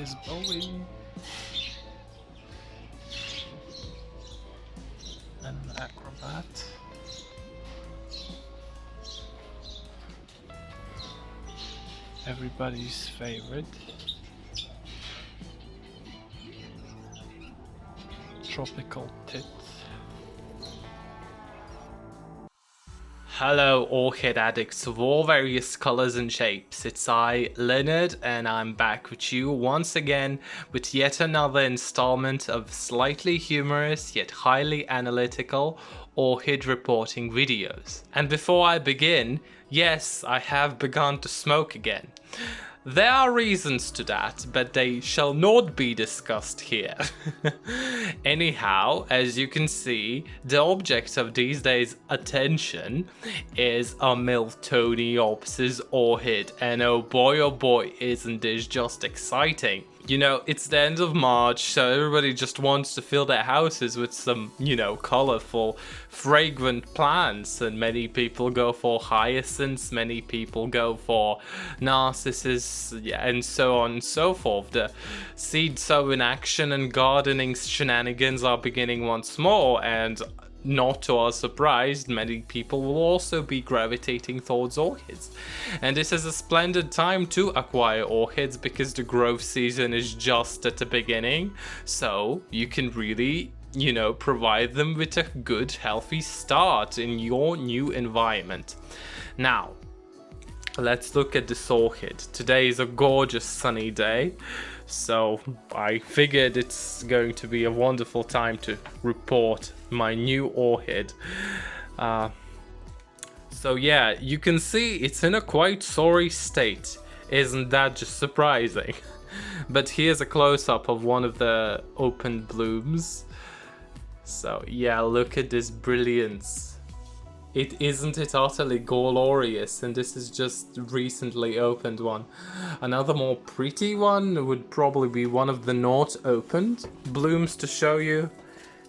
is Bowie. And an acrobat. Everybody's favorite. Tropical tit. Hello orchid addicts of all various colors and shapes, it's I, Leonard, and I'm back with you once again with yet another installment of slightly humorous yet highly analytical orchid reporting videos. And before I begin, yes, I have begun to smoke again. There are reasons to that, but they shall not be discussed here. Anyhow, as you can see, the object of these days' attention is a Miltoniopsis orchid, and oh boy, isn't this just exciting. You know, it's the end of March, so everybody just wants to fill their houses with some, colorful, fragrant plants, and many people go for hyacinths, many people go for narcissus, and so on and so forth. The seed sowing action and gardening shenanigans are beginning once more, and not to our surprise, many people will also be gravitating towards orchids. And this is a splendid time to acquire orchids because the growth season is just at the beginning. So you can really, provide them with a good, healthy start in your new environment. Now, let's look at this orchid. Today is a gorgeous sunny day. So I figured it's going to be a wonderful time to report my new orchid. So yeah, you can see it's in a quite sorry state. Isn't that just surprising? But here's a close-up of one of the opened blooms. So yeah, look at this brilliance. Isn't it utterly glorious? And this is just recently opened one. Another more pretty one would probably be one of the not opened blooms to show you.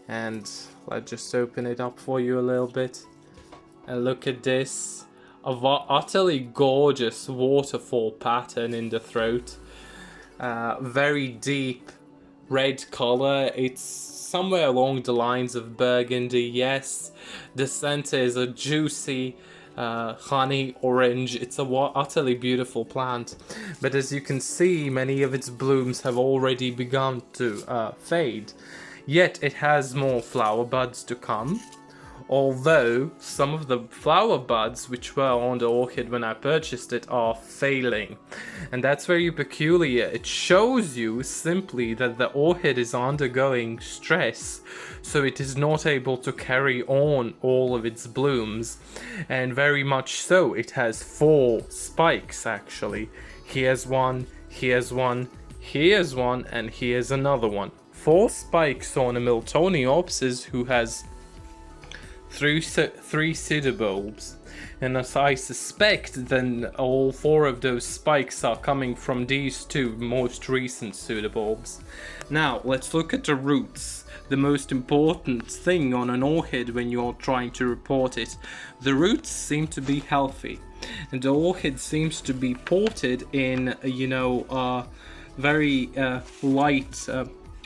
And let's just open it up for you a little bit. And look at this. Utterly gorgeous waterfall pattern in the throat. Very deep red color. It's somewhere along the lines of burgundy, yes. The center is a juicy honey orange. It's a utterly beautiful plant, but as you can see, many of its blooms have already begun to fade, yet it has more flower buds to come. Although some of the flower buds which were on the orchid when I purchased it are failing. And that's very peculiar. It shows you simply that the orchid is undergoing stress, so it is not able to carry on all of its blooms. And very much so, it has 4 spikes actually. Here's one, here's one, here's one, and here's another one. 4 spikes on a Miltoniopsis who has 3 pseudobulbs, and as I suspect, then all 4 of those spikes are coming from these 2 most recent pseudobulbs. Now let's look at the roots, the most important thing on an orchid when you're trying to report it. The roots seem to be healthy, and the orchid seems to be potted in very light,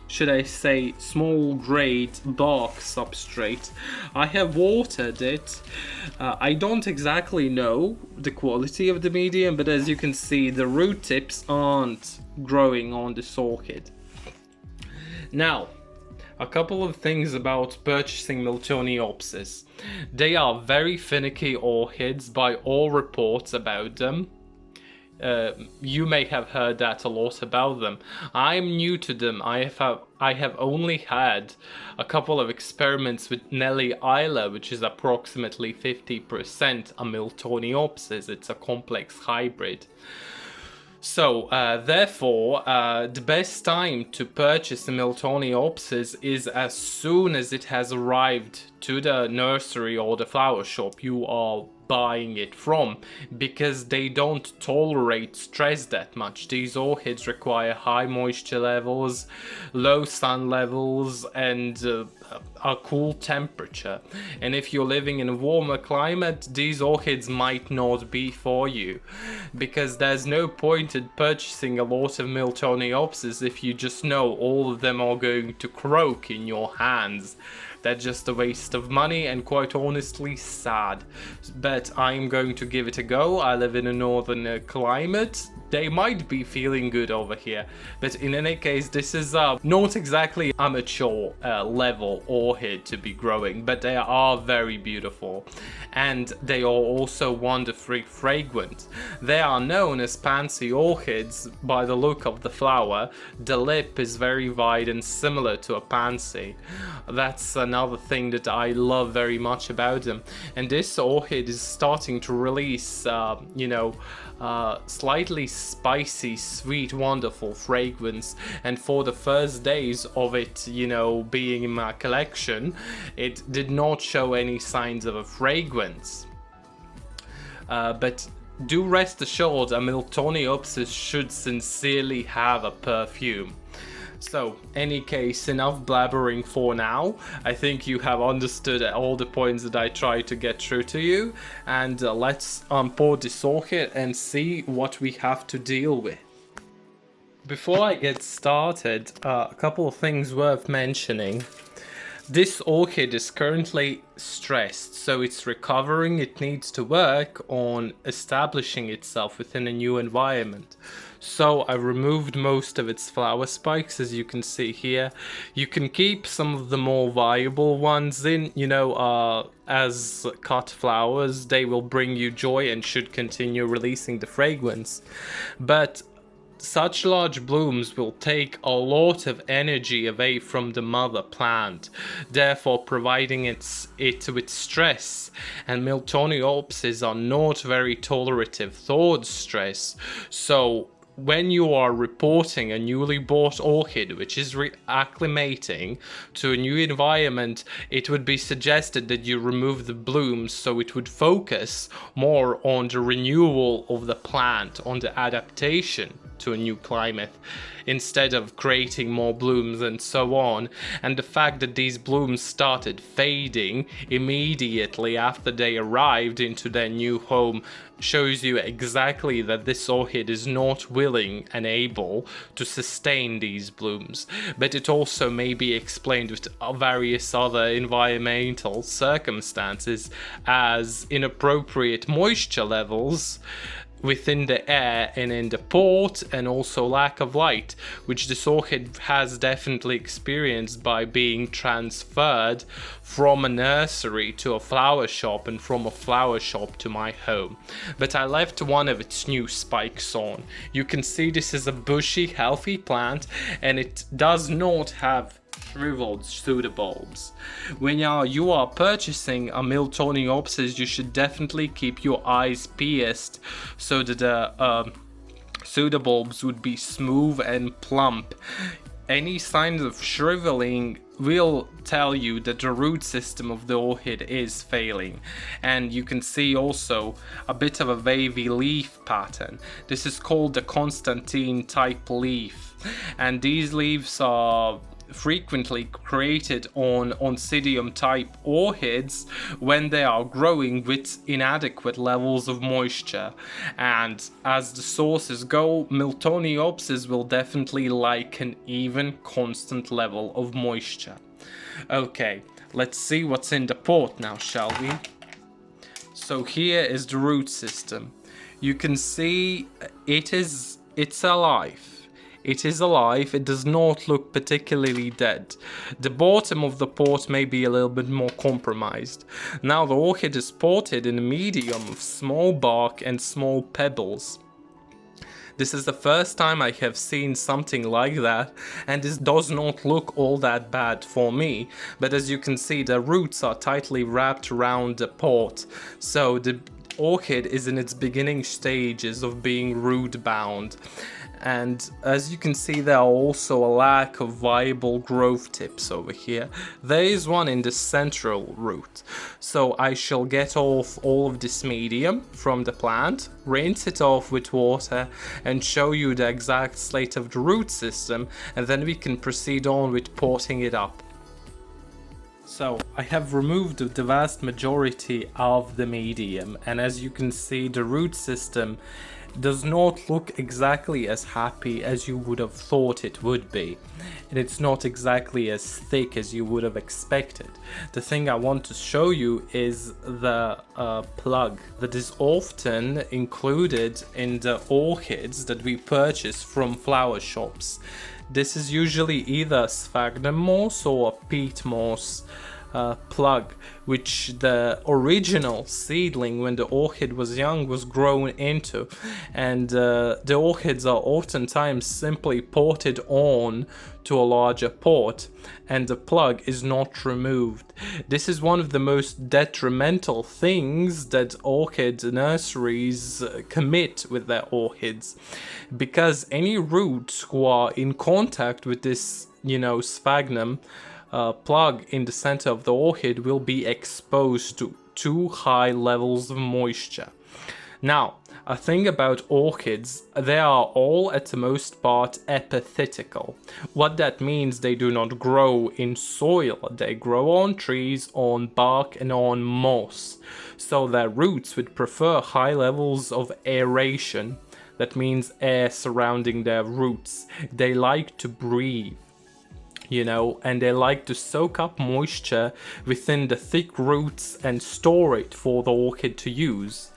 should I say, small grade bark substrate. I have watered it. I don't exactly know the quality of the medium, but as you can see, the root tips aren't growing on this orchid. Now, a couple of things about purchasing Miltoniopsis. They are very finicky orchids by all reports about them. You may have heard that a lot about them. I'm new to them. I have only had a couple of experiments with Nelly Isla, which is approximately 50% a Miltoniopsis. It's a complex hybrid. So, therefore, the best time to purchase a Miltoniopsis is as soon as it has arrived to the nursery or the flower shop. You are buying it from, because they don't tolerate stress that much. These orchids require high moisture levels, low sun levels, and a cool temperature. And if you're living in a warmer climate, these orchids might not be for you, because there's no point in purchasing a lot of Miltoniopsis if you just know all of them are going to croak in your hands. That's just a waste of money and quite honestly sad. But I'm going to give it a go. I live in a northern climate. They might be feeling good over here, but in any case, this is not exactly amateur level orchid to be growing, but they are very beautiful, and they are also wonderfully fragrant. They are known as Pansy Orchids by the look of the flower. The lip is very wide and similar to a pansy. That's another thing that I love very much about them. And this orchid is starting to release, slightly spicy, sweet, wonderful fragrance. And for the first days of it, being in my collection, it did not show any signs of a fragrance. But do rest assured, a Miltoniopsis should sincerely have a perfume. So, any case, enough blabbering for now. I think you have understood all the points that I tried to get through to you, and let's unpour this orchid and see what we have to deal with. Before I get started, a couple of things worth mentioning. This orchid is currently stressed, so it's recovering. It needs to work on establishing itself within a new environment. So I removed most of its flower spikes, as you can see here. You can keep some of the more viable ones in, as cut flowers. They will bring you joy and should continue releasing the fragrance. But such large blooms will take a lot of energy away from the mother plant, therefore providing it with stress, and Miltoniopsis are not very tolerative towards stress. So when you are reporting a newly bought orchid which is acclimating to a new environment, it would be suggested that you remove the blooms so it would focus more on the renewal of the plant, on the adaptation to a new climate, instead of creating more blooms and so on. And the fact that these blooms started fading immediately after they arrived into their new home shows you exactly that this orchid is not willing and able to sustain these blooms. But it also may be explained with various other environmental circumstances, as inappropriate moisture levels within the air and in the pot, and also lack of light, which this orchid has definitely experienced by being transferred from a nursery to a flower shop and from a flower shop to my home. But I left one of its new spikes on. You can see this is a bushy, healthy plant, and it does not have shriveled pseudobulbs. When you are purchasing a Miltoniopsis, you should definitely keep your eyes pierced so that the pseudobulbs would be smooth and plump. Any signs of shriveling will tell you that the root system of the orchid is failing. And you can see also a bit of a wavy leaf pattern. This is called the Constantine type leaf, and these leaves are frequently created on Oncidium type orchids when they are growing with inadequate levels of moisture. And as the sources go, Miltoniopsis will definitely like an even constant level of moisture. Okay, let's see what's in the pot now, shall we? So here is the root system. You can see it's alive. It is alive. It does not look particularly dead. The bottom of the pot may be a little bit more compromised. Now the orchid is potted in a medium of small bark and small pebbles. This is the first time I have seen something like that, and this does not look all that bad for me. But as you can see, the roots are tightly wrapped around the pot, so the orchid is in its beginning stages of being root bound. And as you can see, there are also a lack of viable growth tips over here. There is one in the central root. So I shall get off all of this medium from the plant, rinse it off with water, and show you the exact state of the root system, and then we can proceed on with potting it up. So I have removed the vast majority of the medium, and as you can see, the root system does not look exactly as happy as you would have thought it would be, and it's not exactly as thick as you would have expected. The thing I want to show you is the plug that is often included in the orchids that we purchase from flower shops. This is usually either sphagnum moss or a peat moss plug, which the original seedling when the orchid was young was grown into, and the orchids are oftentimes simply potted on to a larger pot and the plug is not removed. This is one of the most detrimental things that orchid nurseries commit with their orchids, because any roots who are in contact with this, sphagnum plug in the center of the orchid will be exposed to too high levels of moisture. Now, a thing about orchids, they are all at the most part epiphytical. What that means, they do not grow in soil, they grow on trees, on bark and on moss. So their roots would prefer high levels of aeration. That means air surrounding their roots. They like to breathe, and they like to soak up moisture within the thick roots and store it for the orchid to use.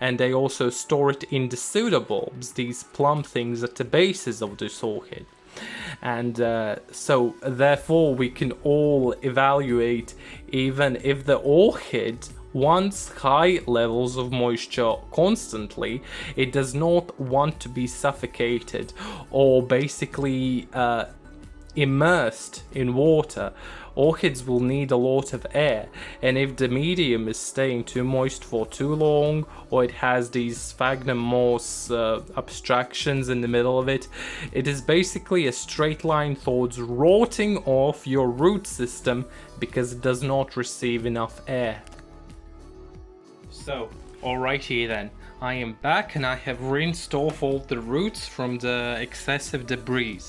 And they also store it in the pseudobulbs, these plump things at the bases of this orchid. And so therefore we can all evaluate, even if the orchid wants high levels of moisture constantly, it does not want to be suffocated or basically immersed in water. Orchids will need a lot of air, and if the medium is staying too moist for too long, or it has these sphagnum moss abstractions in the middle of it, it is basically a straight line towards rotting off your root system because it does not receive enough air. So, alrighty then, I am back and I have rinsed off all the roots from the excessive debris.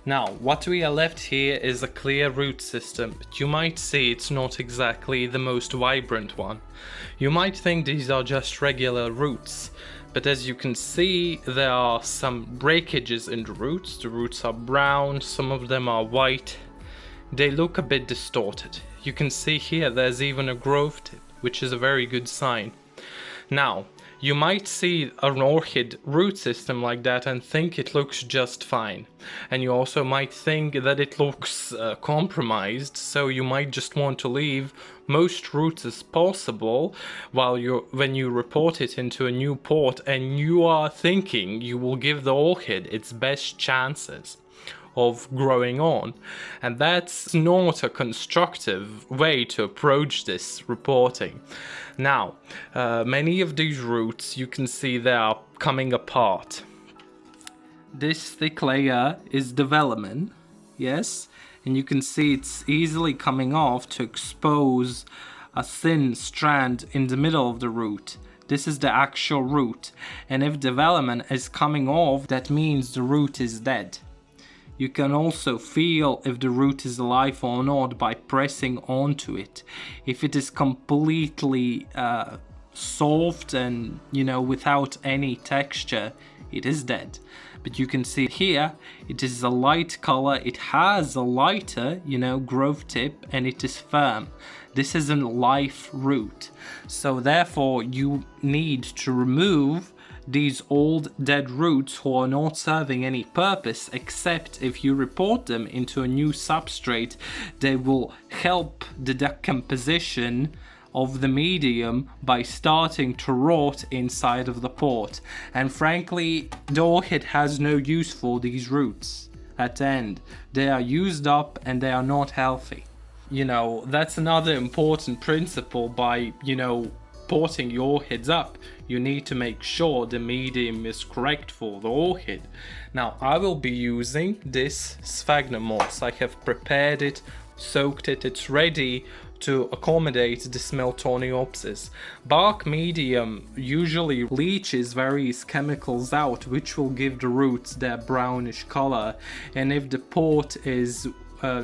Now, what we are left here is a clear root system, but you might see it's not exactly the most vibrant one. You might think these are just regular roots, but as you can see, there are some breakages in the roots. The roots are brown, some of them are white. They look a bit distorted. You can see here there's even a growth tip, which is a very good sign. Now, you might see an orchid root system like that and think it looks just fine. And you also might think that it looks compromised, so you might just want to leave most roots as possible when you report it into a new pot, and you are thinking you will give the orchid its best chances of growing on. And that's not a constructive way to approach this reporting. Now, many of these roots, you can see they are coming apart. This thick layer is the velamen, yes, and you can see it's easily coming off to expose a thin strand in the middle of the root. This is the actual root, and if the velamen is coming off, that means the root is dead. You can also feel if the root is alive or not by pressing onto it. If it is completely soft and without any texture, it is dead. But you can see here, it is a light color, it has a lighter, growth tip, and it is firm. This is a live root. So therefore you need to remove these old dead roots who are not serving any purpose, except if you report them into a new substrate, they will help the decomposition of the medium by starting to rot inside of the pot. And frankly, the orchid has no use for these roots at the end. They are used up and they are not healthy. That's another important principle by, potting your orchids up, you need to make sure the medium is correct for the orchid. Now I will be using this sphagnum moss. I have prepared it, soaked it, it's ready to accommodate this Miltoniopsis. Bark medium usually leaches various chemicals out which will give the roots their brownish color, and if the pot is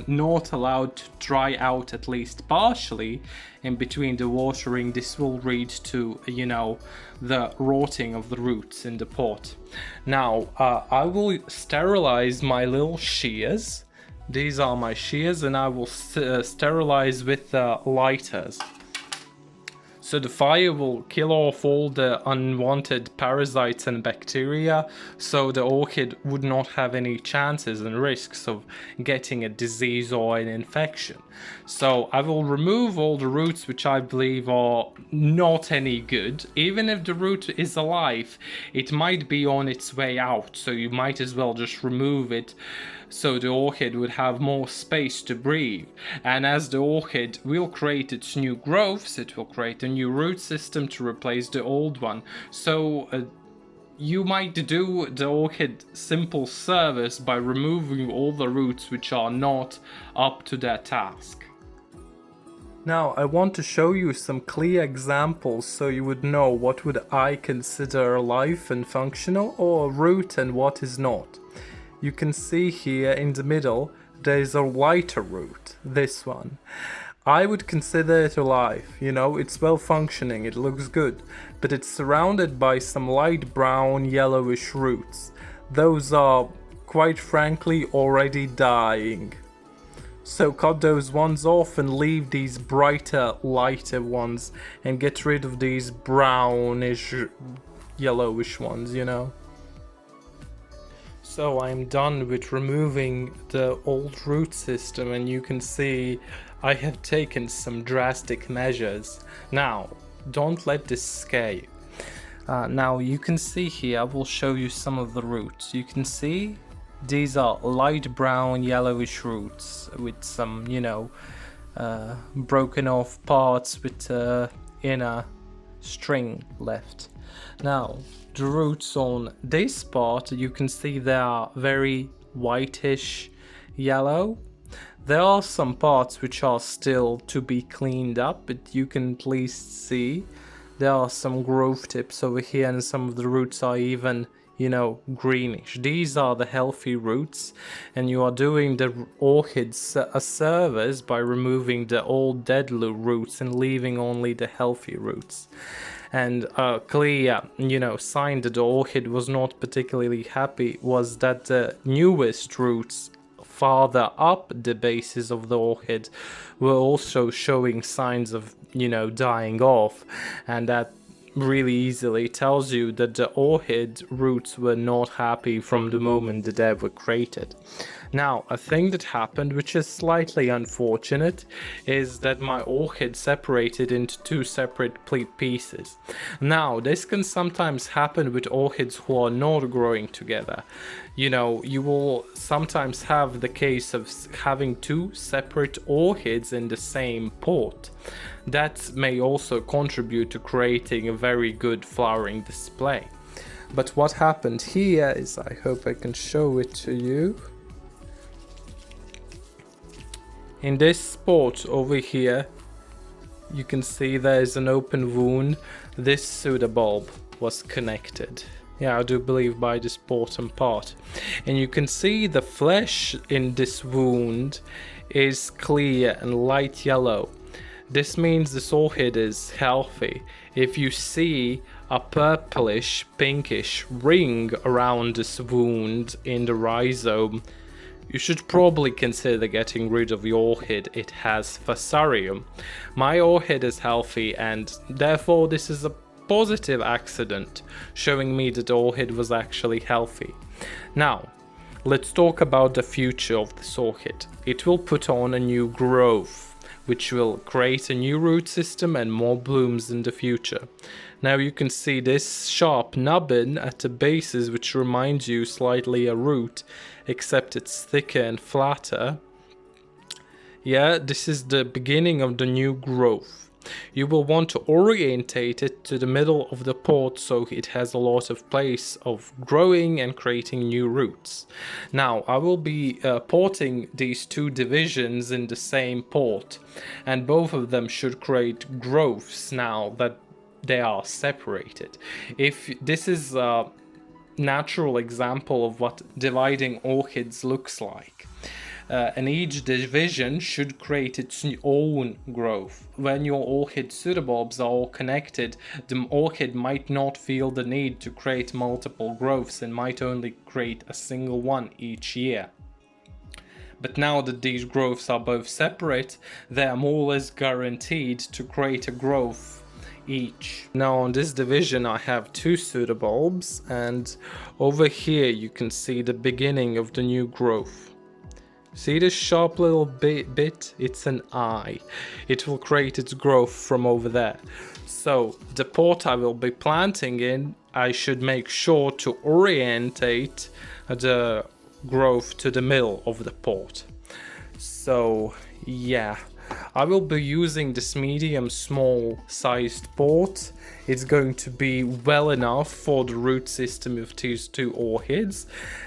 not allowed to dry out at least partially in between the watering, this will lead to, you know, the rotting of the roots in the pot. Now I will sterilize my little shears. These are my shears, and I will sterilize with lighters. So the fire will kill off all the unwanted parasites and bacteria, so the orchid would not have any chances and risks of getting a disease or an infection. So I will remove all the roots which I believe are not any good. Even if the root is alive, it might be on its way out, so you might as well just remove it, so the orchid would have more space to breathe. And as the orchid will create its new growths, it will create a new root system to replace the old one. So you might do the orchid simple service by removing all the roots which are not up to their task. Now I want to show you some clear examples so you would know what would I consider alive and functional, or a root, and what is not. You can see here in the middle there is a lighter root, this one. I would consider it alive, you know, it's well functioning, it looks good, but it's surrounded by some light brown yellowish roots. Those are, quite frankly, already dying. So cut those ones off and leave these brighter, lighter ones and get rid of these brownish, yellowish ones, you know. So I'm done with removing the old root system, and you can see I have taken some drastic measures. Now, don't let this scare you. Now you can see here, I will show you some of the roots. You can see these are light brown yellowish roots with some, you know, broken off parts with inner string left. Now the roots on this part, you can see they are very whitish yellow. There are some parts which are still to be cleaned up, but you can at least see there are some growth tips over here, and some of the roots are even, you know, greenish. These are the healthy roots, and you are doing the orchids a service by removing the old dead roots and leaving only the healthy roots. And a clear, you know, sign that the orchid was not particularly happy was that the newest roots farther up the bases of the orchid were also showing signs of, you know, dying off, and that really easily tells you that the orchid roots were not happy from the moment that they were created. Now, a thing that happened, which is slightly unfortunate, is that my orchid separated into two separate pieces. Now, this can sometimes happen with orchids who are not growing together. You know, you will sometimes have the case of having two separate orchids in the same pot. That may also contribute to creating a very good flowering display. But what happened here is, I hope I can show it to you. In this spot over here, you can see there is an open wound. This pseudobulb was connected. Yeah, I do believe by this bottom part. And you can see the flesh in this wound is clear and light yellow. This means this orchid is healthy. If you see a purplish, pinkish ring around this wound in the rhizome, you should probably consider getting rid of your orchid. It has fusarium. My orchid is healthy, and therefore this is a positive accident, showing me that the orchid was actually healthy. Now, let's talk about the future of this orchid. It will put on a new growth, which will create a new root system and more blooms in the future. Now you can see this sharp nubbin at the bases, which reminds you slightly a root, except it's thicker and flatter. Yeah, this is the beginning of the new growth. you will want to orientate it to the middle of the pot so it has a lot of place of growing and creating new roots. Now I will be potting these two divisions in the same pot, and both of them should create growths now that they are separated. If this is a natural example of what dividing orchids looks like. And each division should create its own growth. When your orchid pseudobulbs are all connected, the orchid might not feel the need to create multiple growths and might only create a single one each year. But now that these growths are both separate, they are more or less guaranteed to create a growth each. Now on this division I have two pseudobulbs, and over here you can see the beginning of the new growth. See this sharp little bit? It's an eye. It will create its growth from over there. So the pot I will be planting in, I should make sure to orientate the growth to the middle of the pot. So yeah, I will be using this medium small sized pot. It's going to be well enough for the root system of these two orchids,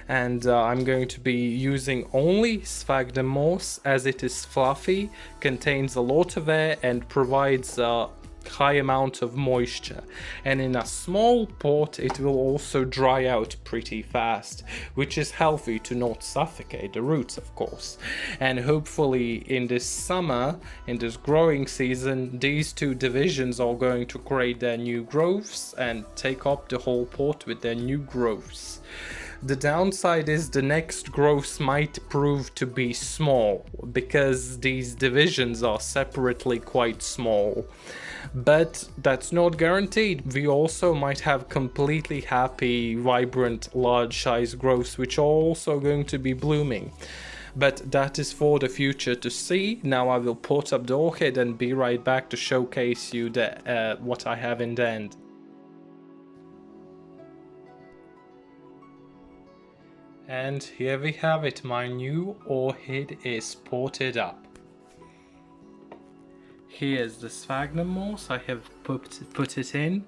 and I'm going to be using only sphagnum moss as it is fluffy, contains a lot of air and provides a high amount of moisture, and in a small pot it will also dry out pretty fast, which is healthy to not suffocate the roots, of course. And hopefully in this summer, in this growing season, these two divisions are going to create their new growths and take up the whole pot with their new growths. The downside is the next growths might prove to be small, because these divisions are separately quite small. But that's not guaranteed. We also might have completely happy, vibrant, large size growths which are also going to be blooming. But that is for the future to see. Now I will pot up the orchid and be right back to showcase you the, what I have in the end. And here we have it, my new orchid is potted up. Here's the sphagnum moss, I have put it in,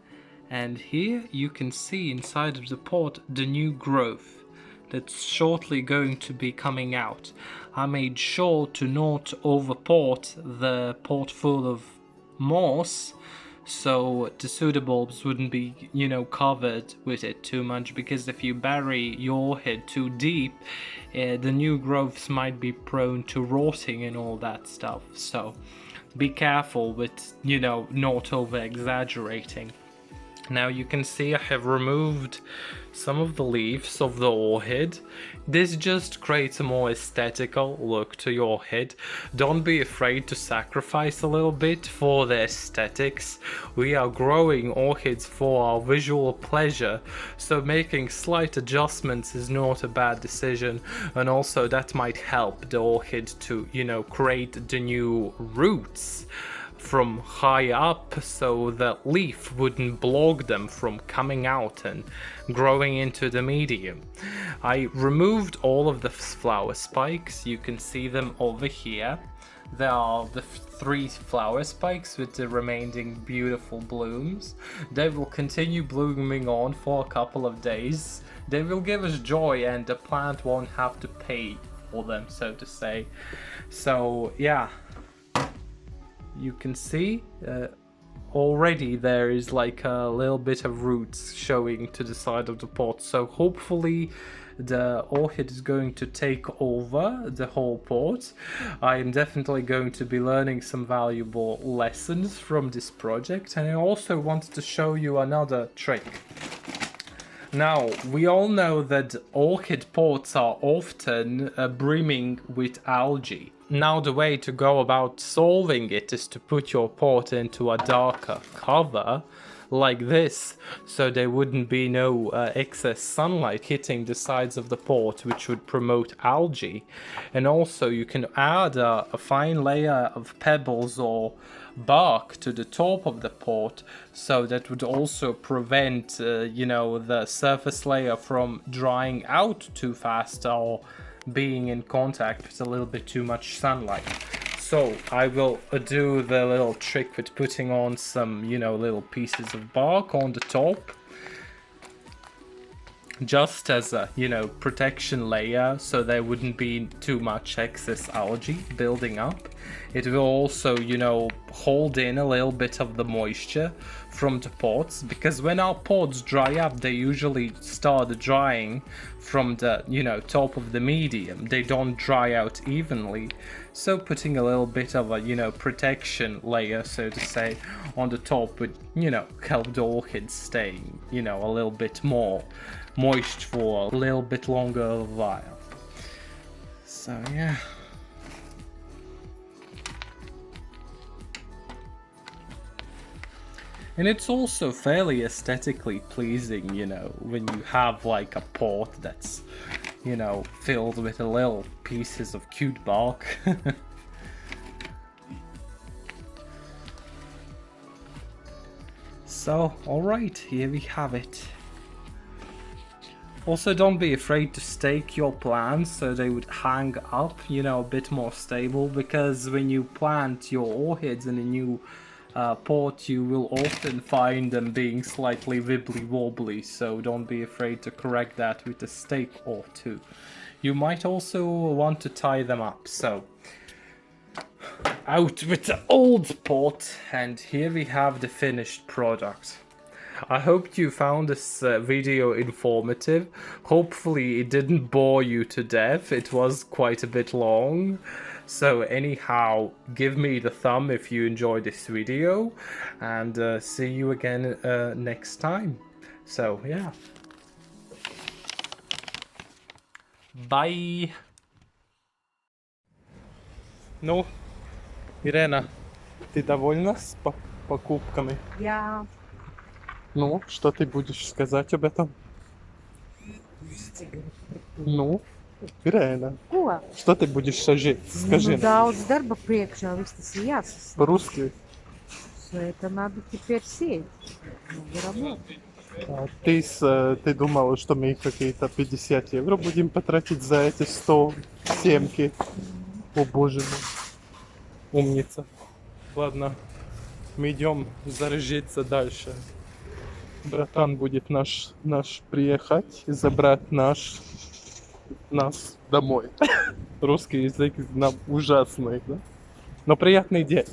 and here you can see inside of the pot the new growth that's shortly going to be coming out. I made sure to not overpot the pot full of moss, so the pseudobulbs wouldn't be, covered with it too much, because if you bury your orchid too deep, the new growths might be prone to rotting and all that stuff. So be careful with, not over exaggerating. Now you can see I have removed some of the leaves of the orchid. This just creates a more aesthetical look to your orchid. Don't be afraid to sacrifice a little bit for the aesthetics. We are growing orchids for our visual pleasure, so making slight adjustments is not a bad decision, and also that might help the orchid to, create the new roots from high up, so the leaf wouldn't block them from coming out and growing into the medium. I removed all of the flower spikes. You can see them over here. There are the 3 flower spikes with the remaining beautiful blooms. They will continue blooming on for a couple of days. They will give us joy, and the plant won't have to pay for them, so to say. So yeah, you can see already there is like a little bit of roots showing to the side of the pot, so hopefully the orchid is going to take over the whole pot. I am definitely going to be learning some valuable lessons from this project, and I also wanted to show you another trick. Now, we all know that orchid pots are often brimming with algae. Now the way to go about solving it is to put your pot into a darker cover like this, so there wouldn't be no excess sunlight hitting the sides of the pot, which would promote algae. And also you can add a fine layer of pebbles or bark to the top of the pot, so that would also prevent the surface layer from drying out too fast or being in contact with a little bit too much sunlight. So I will do the little trick with putting on some, you know, little pieces of bark on the top. Just as a, you know, protection layer, so there wouldn't be too much excess algae building up. It will also, you know, hold in a little bit of the moisture from the pots, because when our pots dry up, they usually start drying from the, you know, top of the medium. They don't dry out evenly. So putting a little bit of a, you know, protection layer, so to say, on the top would, you know, help the orchids stay, you know, a little bit more moist for a little bit longer of a while. So yeah. And it's also fairly aesthetically pleasing, you know, when you have like a pot that's, you know, filled with a little pieces of cute bark. So, alright, here we have it. Also, don't be afraid to stake your plants so they would hang up, you know, a bit more stable, because when you plant your orchids in a new pot, you will often find them being slightly wibbly wobbly, so don't be afraid to correct that with a stake or two. You might also want to tie them up, so out with the old pot, and here we have the finished product. I hope you found this video informative. Hopefully it didn't bore you to death. It was quite a bit long. So anyhow, give me the thumb if you enjoyed this video, and see you again next time. So yeah. Bye. Ну, Ирена, ты довольна с покупками? Я Ну, что ты будешь сказать об этом? Nu, Irēna, ko? что ты будешь скажи? Ну, daudz darba priekšā, viss tas ir jāsasniedz. По-русски. Это надо теперь сеять. Надо работать. Ты думала, что мы какие-то 50 евро будем потратить за эти 100 семки? О боже мой. Умница. Ладно, мы идем заряжаться дальше. Братан будет наш приехать и забрать нас домой. Русский язык нам ужасный, да? Но приятный день.